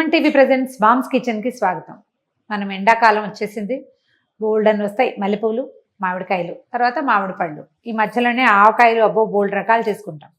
Suman TV presents moms కిచెన్కి స్వాగతం. మనం ఎండాకాలం వచ్చేసింది, బోల్డ్ అని వస్తాయి మల్లెపూలు, మామిడికాయలు, తర్వాత మామిడి పళ్ళు, ఈ మధ్యలోనే ఆవకాయలు, అబ్బో బోల్డ్ రకాలు చేసుకుంటాం.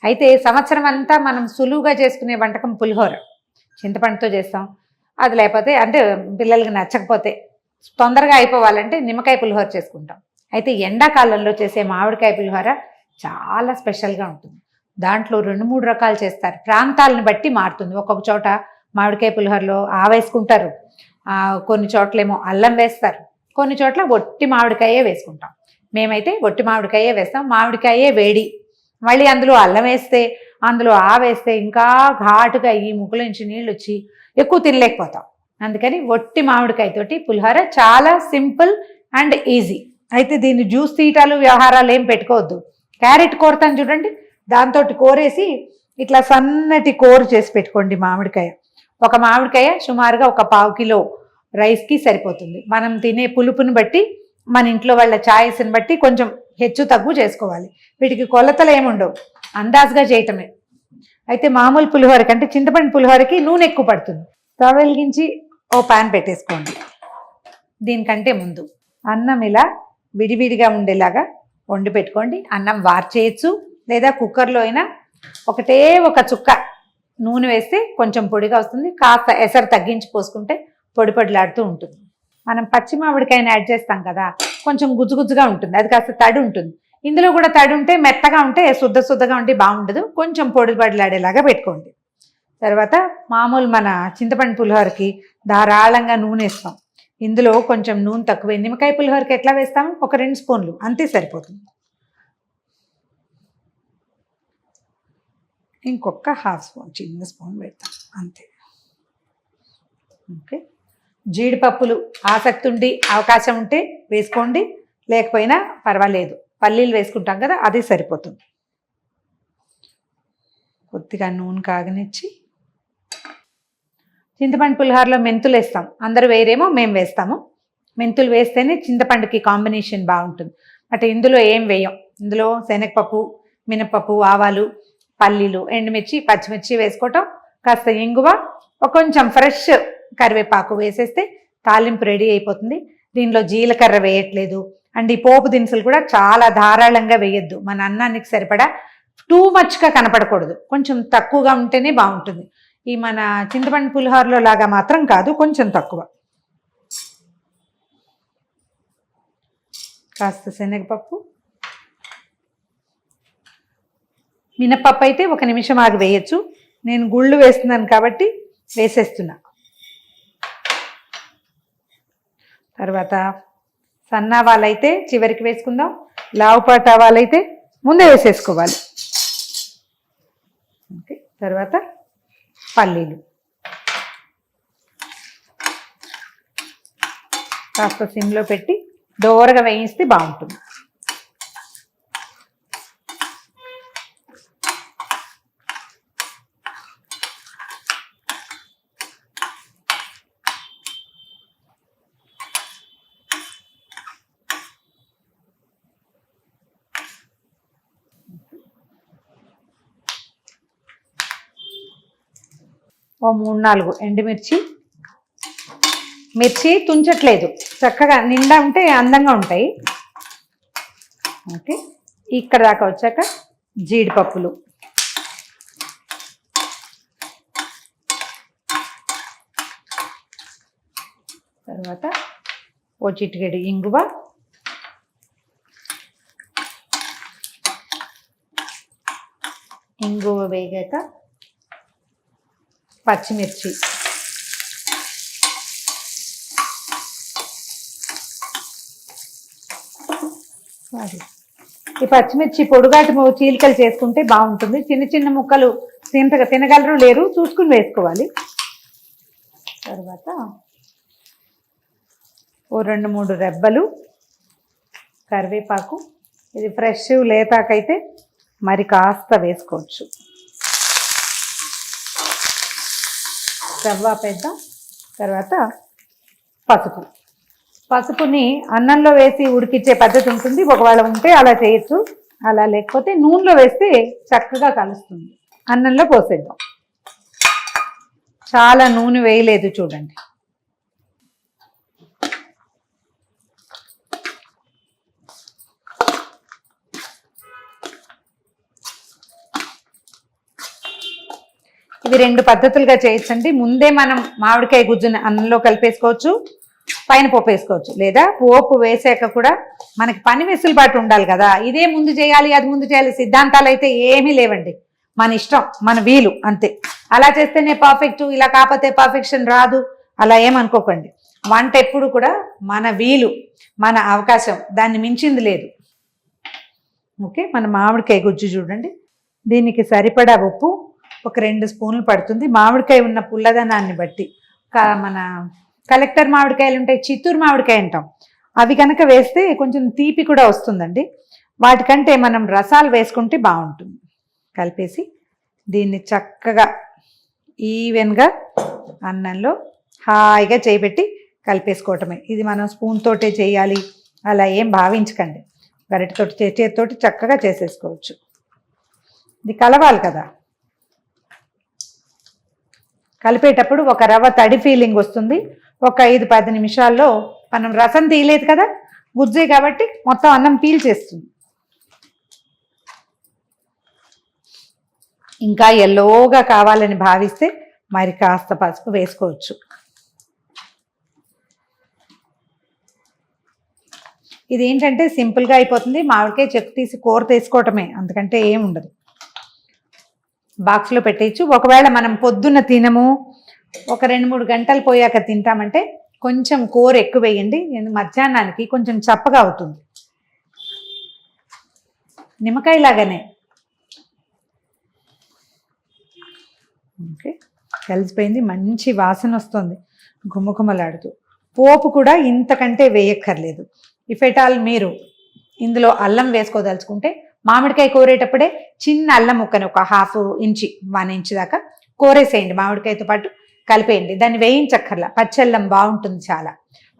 అయితే సంవత్సరం అంతా మనం సులువుగా చేసుకునే వంటకం పులిహోర. చింతపండుతో చేస్తాం. అది లేకపోతే అంటే పిల్లలకి నచ్చకపోతే తొందరగా అయిపోవాలంటే నిమ్మకాయ పులిహోర చేసుకుంటాం. అయితే ఎండాకాలంలో చేసే మామిడికాయ పులిహోర చాలా స్పెషల్గా ఉంటుంది. దాంట్లో 2-3 రకాలు చేస్తారు. ప్రాంతాలను బట్టి మారుతుంది. ఒక్కొక్క చోట మామిడికాయ పులిహోరలో ఆవేసుకుంటారు, కొన్ని చోట్లేమో అల్లం వేస్తారు, కొన్ని చోట్ల ఒట్టి మామిడికాయే వేసుకుంటాం. మేమైతే ఒట్టి మామిడికాయే వేస్తాం. మామిడికాయే వేడి, మళ్ళీ అందులో అల్లం వేస్తే, అందులో ఆవేస్తే ఇంకా ఘాటుగా ఈ ముక్కుల నుంచి నీళ్ళు వచ్చి ఎక్కువ తినలేకపోతాం. అందుకని ఒట్టి మామిడికాయతోటి పులిహోర చాలా సింపుల్ అండ్ ఈజీ. అయితే దీన్ని జ్యూస్ తీయటాలు వ్యవహారాలు ఏం పెట్టుకోవద్దు. క్యారెట్ కోరతాను చూడండి, దాంతో కోరేసి ఇట్లా సన్నటి కూర చేసి పెట్టుకోండి. ఒక మామిడికాయ సుమారుగా 1/4 కిలో రైస్కి సరిపోతుంది. మనం తినే పులుపుని బట్టి, మన ఇంట్లో వాళ్ళ ఛాయిస్ని బట్టి కొంచెం హెచ్చు తగ్గు చేసుకోవాలి. వీటికి కొలతలు ఏముండవు, అందాజుగా చేయటమే. అయితే మామూలు పులిహోర కంటే చింతపండు పులిహోరకి నూనె ఎక్కువ పడుతుంది. స్టవ్ వెలిగించి ఓ పాన్ పెట్టేసుకోండి. దీనికంటే ముందు అన్నం ఇలా విడివిడిగా ఉండేలాగా వండి పెట్టుకోండి. అన్నం వార్చేయచ్చు, లేదా కుక్కర్లో అయినా ఒకటే ఒక చుక్క నూనె వేస్తే కొంచెం పొడిగా వస్తుంది. కాస్త ఎసరు తగ్గించి పోసుకుంటే పొడి పొడిలాడుతూ ఉంటుంది. మనం పచ్చి మామిడికాయని యాడ్ చేస్తాం కదా, కొంచెం గుజ్జుగుజ్జుగా ఉంటుంది, అది కాస్త తడి ఉంటుంది. ఇందులో కూడా తడి ఉంటే, మెత్తగా ఉంటే శుద్ధగా ఉంటే బాగుండదు. కొంచెం పొడి పొడిలాడేలాగా పెట్టుకోండి. తర్వాత మామూలు మన చింతపండు పులిహోరకి ధారాళంగా నూనె వేస్తాం. ఇందులో కొంచెం నూనె తక్కువే. నిమ్మకాయ పులిహోరకి ఎట్లా వేస్తాము, ఒక 2 స్పూన్లు అంతే సరిపోతుంది. ఇంకొక 1/2 స్పూన్, చిన్న స్పూన్ పెడతాం అంతే. ఓకే, జీడిపప్పులు ఆసక్తి ఉండి అవకాశం ఉంటే వేసుకోండి, లేకపోయినా పర్వాలేదు. పల్లీలు వేసుకుంటాం కదా, అది సరిపోతుంది. కొద్దిగా నూనె కాగనిచ్చి చింతపండు పులిహోరలో మెంతులు వేస్తాం. అందరూ వేరేమో, మేము వేస్తాము. మెంతులు వేస్తేనే చింతపండుకి కాంబినేషన్ బాగుంటుంది. బట్ ఇందులో ఏం వేయం. ఇందులో శనగపప్పు, మినపప్పు, ఆవాలు, పల్లీలు, ఎండుమిర్చి, పచ్చిమిర్చి వేసుకోవటం, కాస్త ఇంగువ, కొంచెం ఫ్రెష్ కరివేపాకు వేసేస్తే తాలింపు రెడీ అయిపోతుంది. దీనిలో జీలకర్ర వేయట్లేదు. అండ్ ఈ పోపు దినుసులు కూడా చాలా ధారాళంగా వేయొద్దు. మన అన్నానికి సరిపడా టూ మచ్గా కనపడకూడదు, కొంచెం తక్కువగా ఉంటేనే బాగుంటుంది. ఈ మన చింతపండు పులిహోరలో లాగా మాత్రం కాదు, కొంచెం తక్కువ. కాస్త శనగపప్పు, మినపప్పు అయితే 1 నిమిషం ఆగి వేయచ్చు. నేను గుళ్ళు వేస్తున్నాను కాబట్టి వేసేస్తున్నా. తర్వాత సన్నావాలైతే చివరికి వేసుకుందాం, లావుపాటు ఆవాలైతే ముందే వేసేసుకోవాలి. ఓకే, తర్వాత పల్లీలు కాస్త సిమ్లో పెట్టి దోరగా వేయిస్తే బాగుంటుంది. ఓ 3-4 ఎండుమిర్చి. మిర్చి తుంచట్లేదు, చక్కగా నిండా ఉంటే అందంగా ఉంటాయి. ఓకే, ఇక్కడ దాకా వచ్చాక జీడిపప్పులు, తర్వాత ఓ చిటికెడు ఇంగువ, ఇంగువ వేగాక పచ్చిమిర్చి, ఈ పచ్చిమిర్చి పొడుగాటి చీలికలు చేసుకుంటే బాగుంటుంది. చిన్న చిన్న ముక్కలు తినగలరు లేరు చూసుకుని వేసుకోవాలి. తర్వాత ఓ 2-3 రెబ్బలు కరివేపాకు. ఇది ఫ్రెష్ లేతాకైతే మరి కాస్త వేసుకోవచ్చు. రవ్వ పెద్దాం. తర్వాత పసుపుని అన్నంలో వేసి ఉడికించే పద్ధతి ఉంటుంది. ఒకవేళ ఉంటే అలా చేయొచ్చు, అలా లేకపోతే నూనెలో వేస్తే చక్కగా కలుస్తుంది. అన్నంలో పోసేద్దాం. చాలా నూనె వేయలేదు చూడండి. ఇవి 2 పద్ధతులుగా చేయొచ్చండి. ముందే మనం మామిడికాయ గుజ్జుని అన్నంలో కలిపేసుకోవచ్చు, పైన పోపు వేసుకోవచ్చు. లేదా పోపు వేసాక కూడా మనకి పని వెసులుబాటు ఉండాలి కదా. ఇదే ముందు చేయాలి, అది ముందు చేయాలి, సిద్ధాంతాలు అయితే ఏమీ లేవండి. మన ఇష్టం, మన వీలు అంతే. అలా చేస్తేనే పర్ఫెక్ట్, ఇలా కాకపోతే పర్ఫెక్షన్ రాదు అలా ఏమనుకోకండి. వంట ఎప్పుడు కూడా మన వీలు, మన అవకాశం, దాన్ని మించింది లేదు. ఓకే, మన మామిడికాయ గుజ్జు చూడండి. దీనికి సరిపడా ఉప్పు ఒక 2 స్పూన్లు పడుతుంది. మామిడికాయ ఉన్న పుల్లదనాన్ని బట్టి. మన కలెక్టర్ మామిడికాయలు ఉంటాయి, చిత్తూరు మామిడికాయ అంటాం, అవి కనుక వేస్తే కొంచెం తీపి కూడా వస్తుందండి. వాటికంటే మనం రసాలు వేసుకుంటే బాగుంటుంది. కలిపేసి దీన్ని చక్కగా ఈవెన్గా అన్నంలో హాయిగా చేయబెట్టి కలిపేసుకోవటమే. ఇది మనం స్పూన్ తోటే చేయాలి అలా ఏం భావించకండి. గరిటెతోటి చేతితోటి చక్కగా చేసేసుకోవచ్చు. ఇది కలవాలి కదా. కలిపేటప్పుడు ఒక రవ్వ తడి ఫీలింగ్ వస్తుంది. ఒక 5-10 నిమిషాల్లో మనం రసం తీయలేదు కదా, గుజ్జే కాబట్టి మొత్తం అన్నం పీల్చేస్తుంది. ఇంకా ఎల్లోగా కావాలని భావిస్తే మరి కాస్త పసుపు వేసుకోవచ్చు. ఇది ఏంటంటే సింపుల్గా అయిపోతుంది. మామిడికాయ చెక్కు తీసి కూర తీసుకోవటమే, అందుకంటే ఏం ఉండదు. బాక్స్లో పెట్టేయచ్చు. ఒకవేళ మనం పొద్దున్న తినము, ఒక 2-3 గంటలు పోయాక తింటామంటే కొంచెం కూర ఎక్కువ వేయండి. మధ్యాహ్నానికి కొంచెం చప్పగా అవుతుంది. నిమ్మకాయ లాగానే. ఓకే, కలిసిపోయింది. మంచి వాసన వస్తుంది గుమ్మగుమ్మలాడుతూ. పోపు కూడా ఇంతకంటే వేయక్కర్లేదు. ఇఫ్ ఎట్ ఆల్ మీరు ఇందులో అల్లం వేసుకోదలుచుకుంటే మామిడికాయ కోరేటప్పుడే చిన్న అల్లం ముక్కని ఒక 1/2 ఇంచి 1 ఇంచ్ దాకా కోరేసేయండి. మామిడికాయతో పాటు కలిపేయండి. దాన్ని వేయించక్కర్లా, పచ్చల్లం బాగుంటుంది చాలా.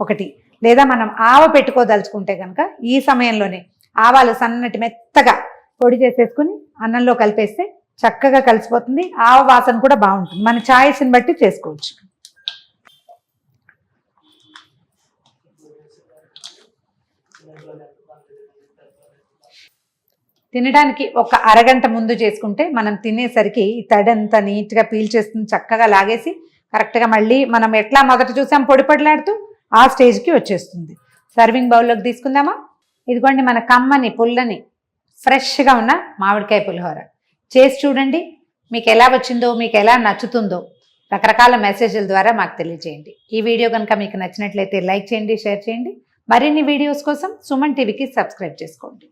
ఒకటి, లేదా మనం ఆవ పెట్టుకోదలుచుకుంటే కనుక ఈ సమయంలోనే ఆవాలు సన్నటి మెత్తగా పొడి చేసేసుకుని అన్నంలో కలిపేస్తే చక్కగా కలిసిపోతుంది. ఆవ వాసన కూడా బాగుంటుంది. మన ఛాయిస్ని బట్టి చేసుకోవచ్చు. తినడానికి ఒక అరగంట ముందు చేసుకుంటే మనం తినేసరికి ఈ తడంతా నీట్గా పీల్చేస్తుంది, చక్కగా లాగేసి కరెక్ట్గా మళ్ళీ మనం ఎట్లా మొదట చూసాం పొడి పొడిలాడుతూ ఆ స్టేజ్కి వచ్చేస్తుంది. సర్వింగ్ బౌల్లోకి తీసుకుందామా. ఇదిగోండి మన కమ్మని పుల్లని ఫ్రెష్గా ఉన్న మామిడికాయ పులిహోర. చేసి చూడండి, మీకు ఎలా వచ్చిందో, మీకు ఎలా నచ్చుతుందో రకరకాల మెసేజ్ల ద్వారా మాకు తెలియజేయండి. ఈ వీడియో కనుక మీకు నచ్చినట్లయితే లైక్ చేయండి, షేర్ చేయండి. మరిన్ని వీడియోస్ కోసం సుమన్ టీవీకి సబ్స్క్రైబ్ చేసుకోండి.